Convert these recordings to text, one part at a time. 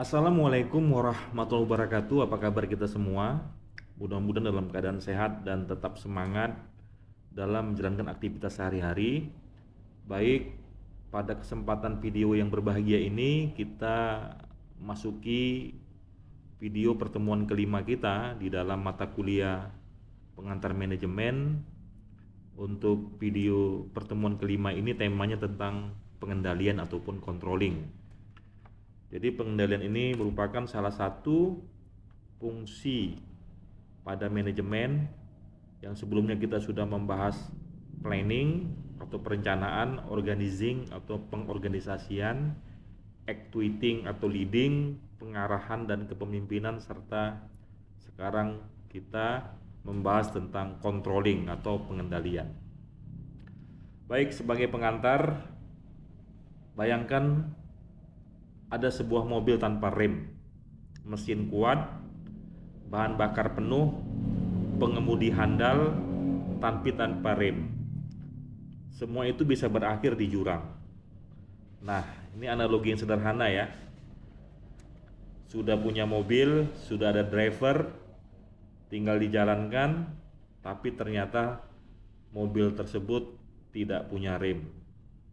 Assalamualaikum warahmatullahi wabarakatuh. Apa kabar kita semua? Mudah-mudahan dalam keadaan sehat dan tetap semangat dalam menjalankan aktivitas sehari-hari. Baik, pada kesempatan video yang berbahagia ini kita masuki video pertemuan kelima kita di dalam mata kuliah pengantar manajemen. Untuk video pertemuan kelima ini temanya tentang pengendalian ataupun controlling. Jadi pengendalian ini merupakan salah satu fungsi pada manajemen yang sebelumnya kita sudah membahas planning atau perencanaan, organizing atau pengorganisasian, actuating atau leading, pengarahan dan kepemimpinan, serta sekarang kita membahas tentang controlling atau pengendalian. Baik, sebagai pengantar, bayangkan ada sebuah mobil tanpa rem, mesin kuat, bahan bakar penuh, pengemudi handal, tapi tanpa rem. Semua itu bisa berakhir di jurang. Nah, ini analogi yang sederhana ya. Sudah punya mobil, sudah ada driver, tinggal dijalankan, tapi ternyata mobil tersebut tidak punya rem.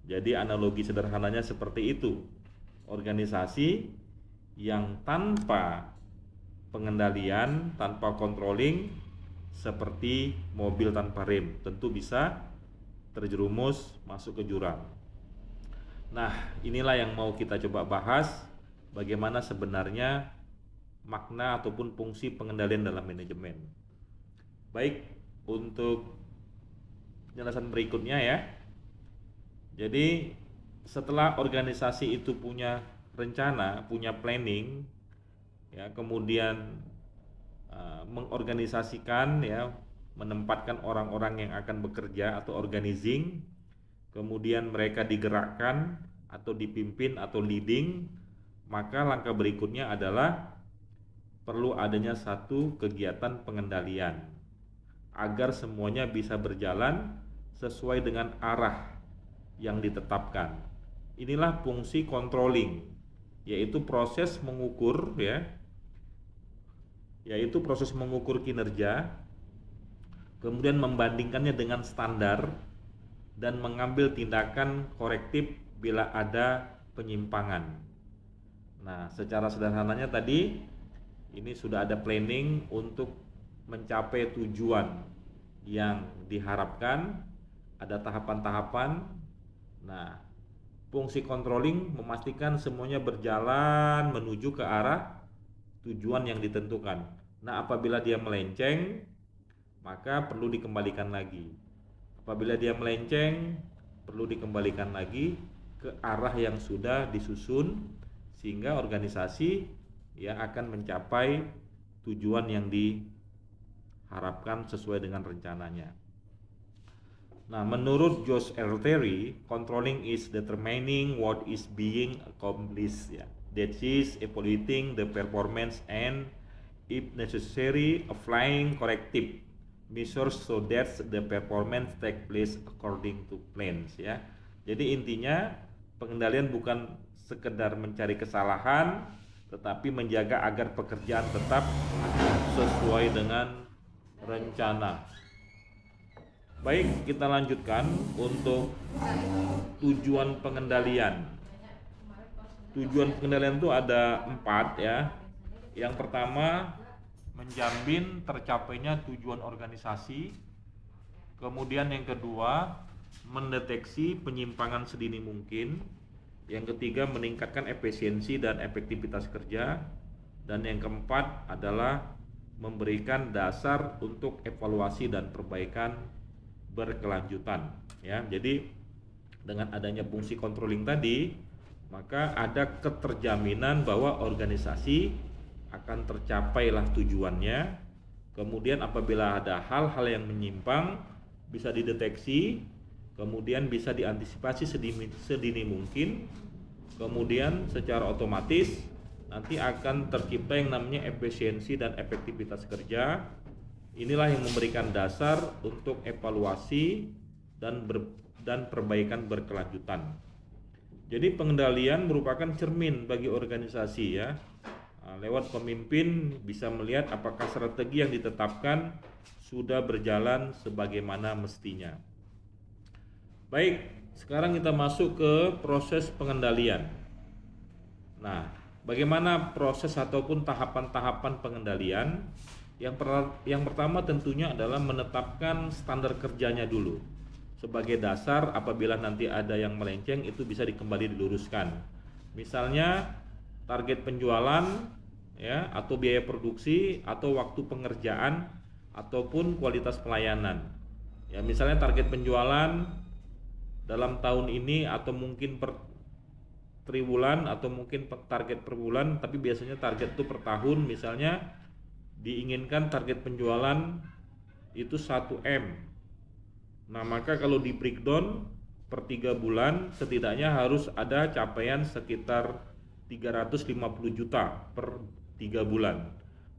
Jadi analogi sederhananya seperti itu. Organisasi yang tanpa pengendalian, tanpa controlling, seperti mobil tanpa rem, tentu bisa terjerumus masuk ke jurang. Nah, inilah yang mau kita coba bahas, bagaimana sebenarnya makna ataupun fungsi pengendalian dalam manajemen. Baik, untuk penjelasan berikutnya ya. Jadi setelah organisasi itu punya rencana, punya planning, ya, kemudian mengorganisasikan, ya, menempatkan orang-orang yang akan bekerja atau organizing, kemudian mereka digerakkan atau dipimpin atau leading, maka langkah berikutnya adalah perlu adanya satu kegiatan pengendalian agar semuanya bisa berjalan sesuai dengan arah yang ditetapkan. Inilah fungsi controlling, yaitu proses mengukur, ya, yaitu proses mengukur kinerja, kemudian membandingkannya dengan standar dan mengambil tindakan korektif bila ada penyimpangan. Nah, secara sederhananya tadi ini sudah ada planning untuk mencapai tujuan yang diharapkan, ada tahapan-tahapan. Nah, fungsi controlling memastikan semuanya berjalan menuju ke arah tujuan yang ditentukan. Nah, apabila dia melenceng, maka perlu dikembalikan lagi. Apabila dia melenceng, perlu dikembalikan lagi ke arah yang sudah disusun, sehingga organisasi ya akan mencapai tujuan yang diharapkan sesuai dengan rencananya. Nah, menurut Josh L. Terry, controlling is determining what is being accomplished, ya. That is evaluating the performance and, if necessary, applying corrective measures so that the performance take place according to plans, ya. Jadi intinya pengendalian bukan sekedar mencari kesalahan, tetapi menjaga agar pekerjaan tetap sesuai dengan rencana. Baik, kita lanjutkan untuk tujuan pengendalian. Tujuan pengendalian itu ada 4 ya. Yang pertama, menjamin tercapainya tujuan organisasi. Kemudian yang kedua, mendeteksi penyimpangan sedini mungkin. Yang ketiga, meningkatkan efisiensi dan efektivitas kerja. Dan yang keempat adalah memberikan dasar untuk evaluasi dan perbaikan berkelanjutan, ya. Jadi dengan adanya fungsi controlling tadi, maka ada keterjaminan bahwa organisasi akan tercapailah tujuannya. Kemudian apabila ada hal-hal yang menyimpang bisa dideteksi, kemudian bisa diantisipasi sedini mungkin, kemudian secara otomatis nanti akan tercipta yang namanya efisiensi dan efektivitas kerja. Inilah yang memberikan dasar untuk evaluasi dan perbaikan berkelanjutan. Jadi pengendalian merupakan cermin bagi organisasi ya. Lewat pemimpin bisa melihat apakah strategi yang ditetapkan sudah berjalan sebagaimana mestinya. Baik, sekarang kita masuk ke proses pengendalian. Nah, bagaimana proses ataupun tahapan-tahapan pengendalian? Yang pertama tentunya adalah menetapkan standar kerjanya dulu. Sebagai dasar apabila nanti ada yang melenceng itu bisa kembali diluruskan. Misalnya target penjualan ya, atau biaya produksi, atau waktu pengerjaan, ataupun kualitas pelayanan. Ya, misalnya target penjualan dalam tahun ini atau mungkin per triwulan atau mungkin target per bulan, tapi biasanya target itu per tahun. Misalnya diinginkan target penjualan itu 1M. Nah, maka kalau di breakdown per 3 bulan setidaknya harus ada capaian sekitar 350 juta per 3 bulan.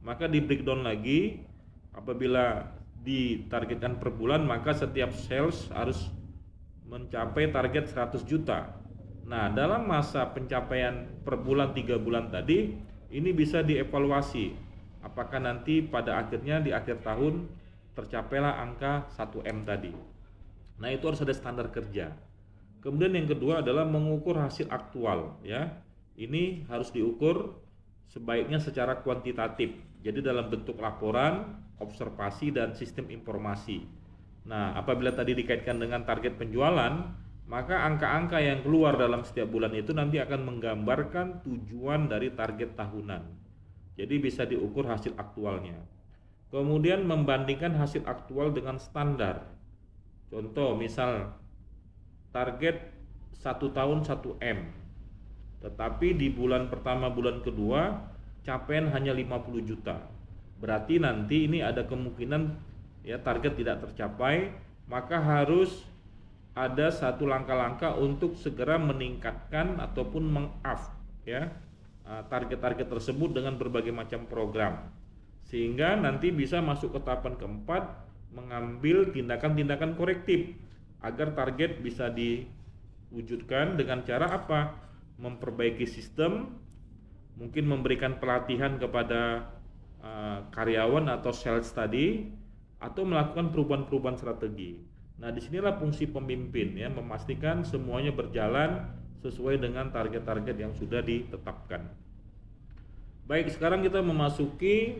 Maka di breakdown lagi, apabila ditargetkan per bulan, maka setiap sales harus mencapai target 100 juta. Nah, dalam masa pencapaian per bulan 3 bulan tadi, ini bisa dievaluasi. Apakah nanti pada akhirnya di akhir tahun tercapailah angka 1M tadi. Nah, itu harus ada standar kerja. Kemudian yang kedua adalah mengukur hasil aktual ya. Ini harus diukur sebaiknya secara kuantitatif. Jadi dalam bentuk laporan, observasi, dan sistem informasi. Nah, apabila tadi dikaitkan dengan target penjualan, maka angka-angka yang keluar dalam setiap bulan itu nanti akan menggambarkan tujuan dari target tahunan. Jadi bisa diukur hasil aktualnya. Kemudian membandingkan hasil aktual dengan standar. Contoh misal target 1 tahun 1M, tetapi di bulan pertama bulan kedua capaian hanya 50 juta. Berarti nanti ini ada kemungkinan ya target tidak tercapai, maka harus ada satu langkah-langkah untuk segera meningkatkan ataupun meng-up ya target-target tersebut dengan berbagai macam program, sehingga nanti bisa masuk ke tahapan keempat, mengambil tindakan-tindakan korektif agar target bisa diwujudkan dengan cara apa? Memperbaiki sistem, mungkin memberikan pelatihan kepada karyawan atau sales tadi, atau melakukan perubahan-perubahan strategi. Nah, disinilah fungsi pemimpin ya, memastikan semuanya berjalan sesuai dengan target-target yang sudah ditetapkan. Baik, sekarang kita memasuki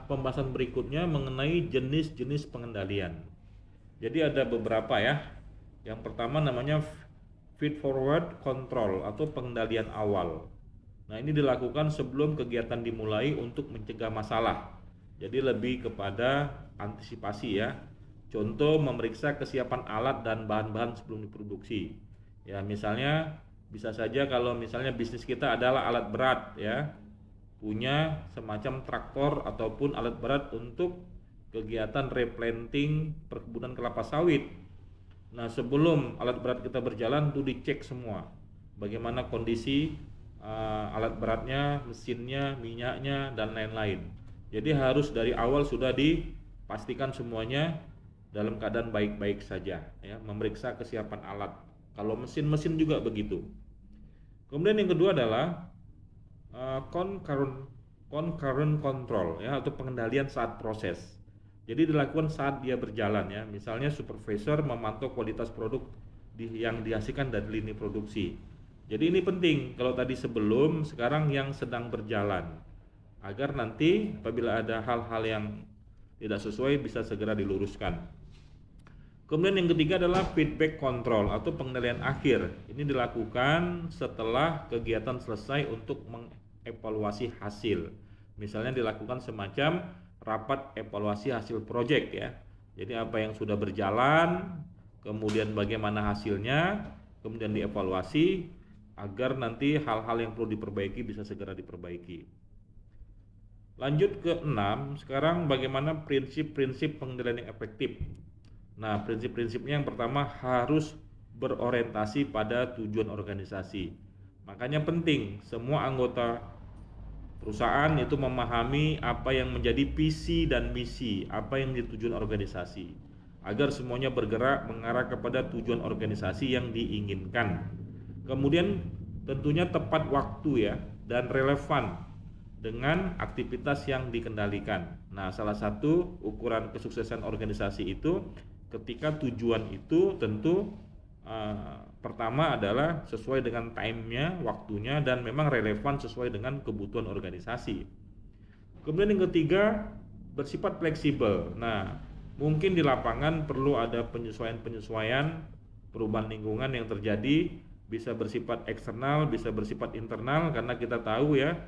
pembahasan berikutnya mengenai jenis-jenis pengendalian. Jadi ada beberapa ya. Yang pertama namanya feed forward control atau pengendalian awal. Nah, ini dilakukan sebelum kegiatan dimulai untuk mencegah masalah. Jadi lebih kepada antisipasi ya. Contoh memeriksa kesiapan alat dan bahan-bahan sebelum diproduksi. Ya, misalnya bisa saja kalau misalnya bisnis kita adalah alat berat ya, punya semacam traktor ataupun alat berat untuk kegiatan replanting perkebunan kelapa sawit. Nah, sebelum alat berat kita berjalan tuh dicek semua bagaimana kondisi alat beratnya, mesinnya, minyaknya, dan lain-lain. Jadi harus dari awal sudah dipastikan semuanya dalam keadaan baik-baik saja ya, memeriksa kesiapan alat. Kalau mesin-mesin juga begitu. Kemudian yang kedua adalah concurrent control ya, atau pengendalian saat proses. Jadi dilakukan saat dia berjalan ya. Misalnya supervisor memantau kualitas produk yang dihasilkan dari lini produksi. Jadi ini penting, kalau tadi sebelum, sekarang yang sedang berjalan, agar nanti apabila ada hal-hal yang tidak sesuai bisa segera diluruskan. Kemudian yang ketiga adalah feedback control atau pengendalian akhir. Ini dilakukan setelah kegiatan selesai untuk mengevaluasi hasil. Misalnya dilakukan semacam rapat evaluasi hasil proyek ya. Jadi apa yang sudah berjalan, kemudian bagaimana hasilnya, kemudian dievaluasi agar nanti hal-hal yang perlu diperbaiki bisa segera diperbaiki. Lanjut ke 6, sekarang bagaimana prinsip-prinsip pengendalian yang efektif. Nah, prinsip-prinsipnya yang pertama harus berorientasi pada tujuan organisasi. Makanya penting semua anggota perusahaan itu memahami apa yang menjadi visi dan misi, apa yang menjadi tujuan organisasi, agar semuanya bergerak mengarah kepada tujuan organisasi yang diinginkan. Kemudian tentunya tepat waktu ya dan relevan dengan aktivitas yang dikendalikan. Nah, salah satu ukuran kesuksesan organisasi itu ketika tujuan itu tentu pertama adalah sesuai dengan time-nya, waktunya, dan memang relevan sesuai dengan kebutuhan organisasi. Kemudian yang ketiga, bersifat fleksibel. Nah, mungkin di lapangan perlu ada penyesuaian-penyesuaian perubahan lingkungan yang terjadi, bisa bersifat eksternal, bisa bersifat internal, karena kita tahu ya,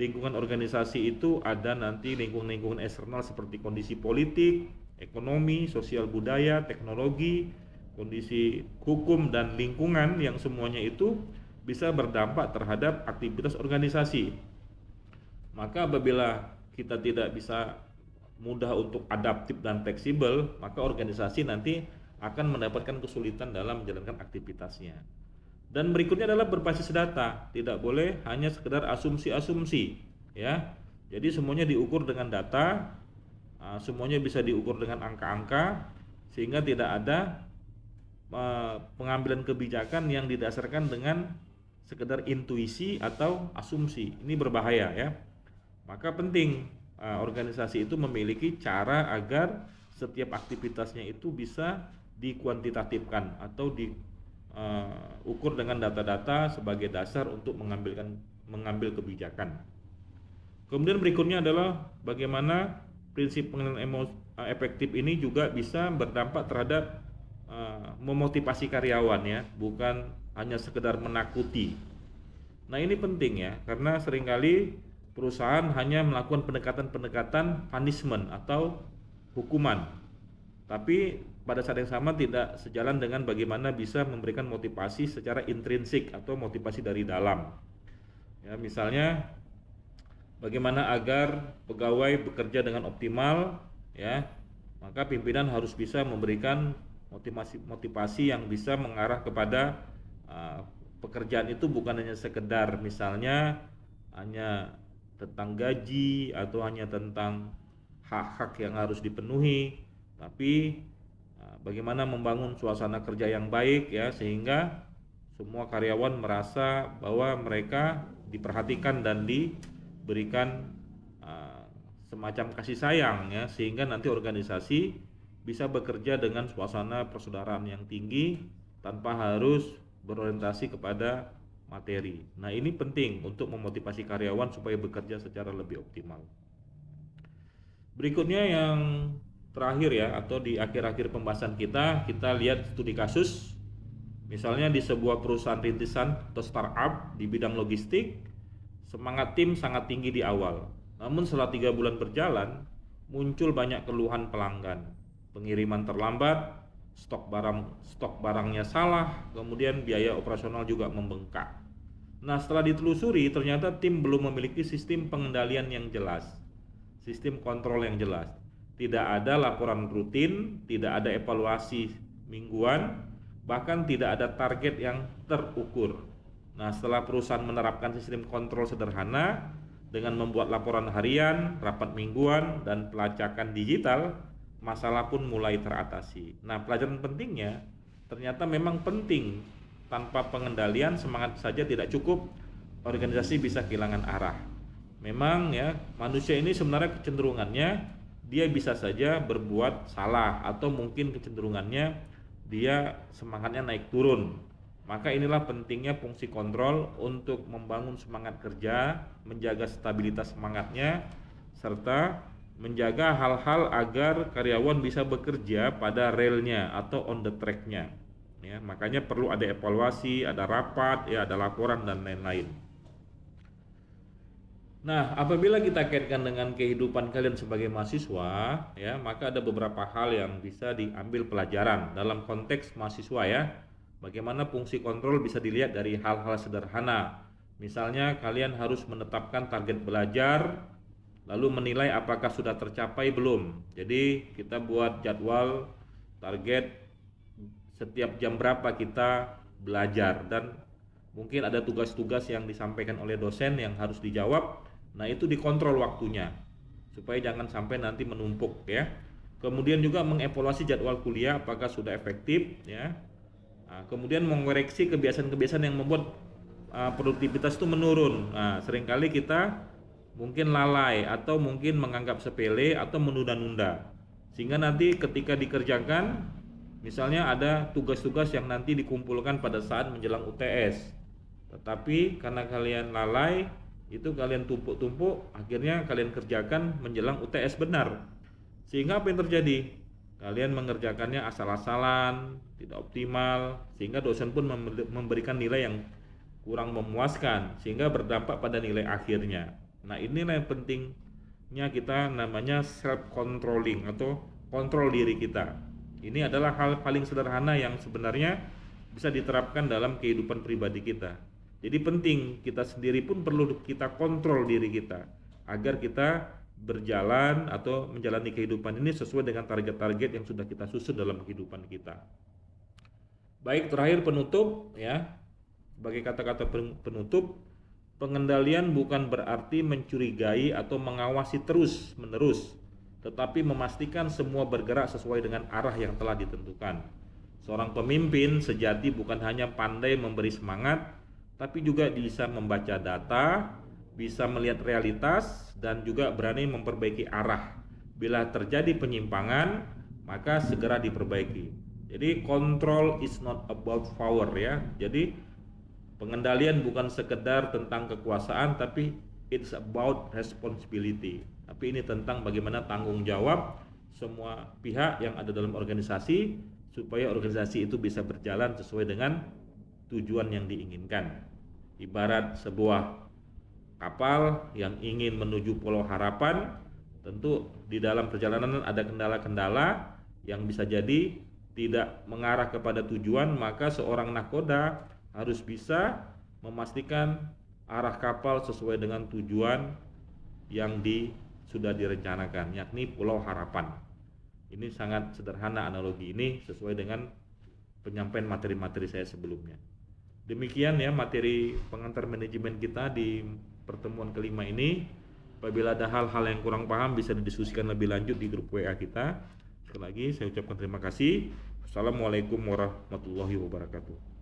lingkungan organisasi itu ada nanti lingkungan-lingkungan eksternal seperti kondisi politik, ekonomi, sosial budaya, teknologi, kondisi hukum dan lingkungan yang semuanya itu bisa berdampak terhadap aktivitas organisasi. Maka apabila kita tidak bisa mudah untuk adaptif dan fleksibel, maka organisasi nanti akan mendapatkan kesulitan dalam menjalankan aktivitasnya. Dan berikutnya adalah berbasis data, tidak boleh hanya sekedar asumsi-asumsi, ya. Jadi semuanya diukur dengan data, semuanya bisa diukur dengan angka-angka, sehingga tidak ada pengambilan kebijakan yang didasarkan dengan sekedar intuisi atau asumsi. Ini berbahaya ya. Maka penting organisasi itu memiliki cara agar setiap aktivitasnya itu bisa dikuantitatifkan atau diukur dengan data-data sebagai dasar untuk mengambil kebijakan. Kemudian berikutnya adalah bagaimana prinsip pengendalian efektif ini juga bisa berdampak terhadap memotivasi karyawan ya, bukan hanya sekedar menakuti. Nah, ini penting ya, karena seringkali perusahaan hanya melakukan pendekatan-pendekatan punishment atau hukuman, tapi pada saat yang sama tidak sejalan dengan bagaimana bisa memberikan motivasi secara intrinsik atau motivasi dari dalam. Ya, misalnya bagaimana agar pegawai bekerja dengan optimal ya, maka pimpinan harus bisa memberikan motivasi yang bisa mengarah kepada pekerjaan itu bukan hanya sekedar misalnya hanya tentang gaji atau hanya tentang hak-hak yang harus dipenuhi, tapi bagaimana membangun suasana kerja yang baik ya, sehingga semua karyawan merasa bahwa mereka diperhatikan dan diberikan semacam kasih sayang ya, sehingga nanti organisasi bisa bekerja dengan suasana persaudaraan yang tinggi tanpa harus berorientasi kepada materi. Nah, ini penting untuk memotivasi karyawan supaya bekerja secara lebih optimal. Berikutnya yang terakhir ya, atau di akhir-akhir pembahasan kita lihat studi kasus. Misalnya di sebuah perusahaan rintisan atau startup di bidang logistik, semangat tim sangat tinggi di awal. Namun setelah 3 bulan berjalan, muncul banyak keluhan pelanggan. Pengiriman terlambat, stok barangnya salah, kemudian biaya operasional juga membengkak. Nah, setelah ditelusuri ternyata tim belum memiliki sistem pengendalian yang jelas, sistem kontrol yang jelas. Tidak ada laporan rutin, tidak ada evaluasi mingguan, bahkan tidak ada target yang terukur. Nah, setelah perusahaan menerapkan sistem kontrol sederhana dengan membuat laporan harian, rapat mingguan, dan pelacakan digital, masalah pun mulai teratasi. Nah, pelajaran pentingnya ternyata memang penting. Tanpa pengendalian semangat saja tidak cukup, organisasi bisa kehilangan arah. Memang ya, manusia ini sebenarnya kecenderungannya dia bisa saja berbuat salah, atau mungkin kecenderungannya dia semangatnya naik turun. Maka inilah pentingnya fungsi kontrol untuk membangun semangat kerja, menjaga stabilitas semangatnya, serta menjaga hal-hal agar karyawan bisa bekerja pada relnya atau on the track-nya. Ya, makanya perlu ada evaluasi, ada rapat, ya, ada laporan dan lain-lain. Nah, apabila kita kaitkan dengan kehidupan kalian sebagai mahasiswa, ya, maka ada beberapa hal yang bisa diambil pelajaran dalam konteks mahasiswa ya. Bagaimana fungsi kontrol bisa dilihat dari hal-hal sederhana. Misalnya kalian harus menetapkan target belajar, lalu menilai apakah sudah tercapai belum. Jadi kita buat jadwal target setiap jam berapa kita belajar, dan mungkin ada tugas-tugas yang disampaikan oleh dosen yang harus dijawab. Nah, itu dikontrol waktunya supaya jangan sampai nanti menumpuk ya. Kemudian juga mengevaluasi jadwal kuliah apakah sudah efektif ya. Nah, kemudian mengoreksi kebiasaan-kebiasaan yang membuat produktivitas itu menurun. Nah, seringkali kita mungkin lalai atau mungkin menganggap sepele atau menunda-nunda. Sehingga nanti ketika dikerjakan, misalnya ada tugas-tugas yang nanti dikumpulkan pada saat menjelang UTS. Tetapi karena kalian lalai, itu kalian tumpuk-tumpuk, akhirnya kalian kerjakan menjelang UTS benar. Sehingga apa yang terjadi? Kalian mengerjakannya asal-asalan, tidak optimal, sehingga dosen pun memberikan nilai yang kurang memuaskan, sehingga berdampak pada nilai akhirnya. Nah, inilah yang pentingnya kita namanya self controlling atau kontrol diri kita. Ini adalah hal paling sederhana yang sebenarnya bisa diterapkan dalam kehidupan pribadi kita. Jadi penting, kita sendiri pun perlu kita kontrol diri kita agar kita berjalan atau menjalani kehidupan ini sesuai dengan target-target yang sudah kita susun dalam kehidupan kita. Baik, terakhir penutup ya. Sebagai kata-kata penutup, pengendalian bukan berarti mencurigai atau mengawasi terus-menerus, tetapi memastikan semua bergerak sesuai dengan arah yang telah ditentukan. Seorang pemimpin sejati bukan hanya pandai memberi semangat, tapi juga bisa membaca data, bisa melihat realitas, dan juga berani memperbaiki arah. Bila terjadi penyimpangan, maka segera diperbaiki. Jadi control is not about power ya. Jadi pengendalian bukan sekedar tentang kekuasaan, tapi it's about responsibility. Tapi ini tentang bagaimana tanggung jawab semua pihak yang ada dalam organisasi supaya organisasi itu bisa berjalan sesuai dengan tujuan yang diinginkan. Ibarat sebuah kapal yang ingin menuju Pulau Harapan, tentu di dalam perjalanan ada kendala-kendala yang bisa jadi tidak mengarah kepada tujuan, maka seorang nahkoda harus bisa memastikan arah kapal sesuai dengan tujuan yang sudah direncanakan, yakni Pulau Harapan. Ini sangat sederhana analogi ini sesuai dengan penyampaian materi-materi saya sebelumnya. Demikian ya materi pengantar manajemen kita di pertemuan kelima ini. Apabila ada hal-hal yang kurang paham bisa didiskusikan lebih lanjut di grup WA kita. Sekali lagi saya ucapkan terima kasih. Assalamualaikum warahmatullahi wabarakatuh.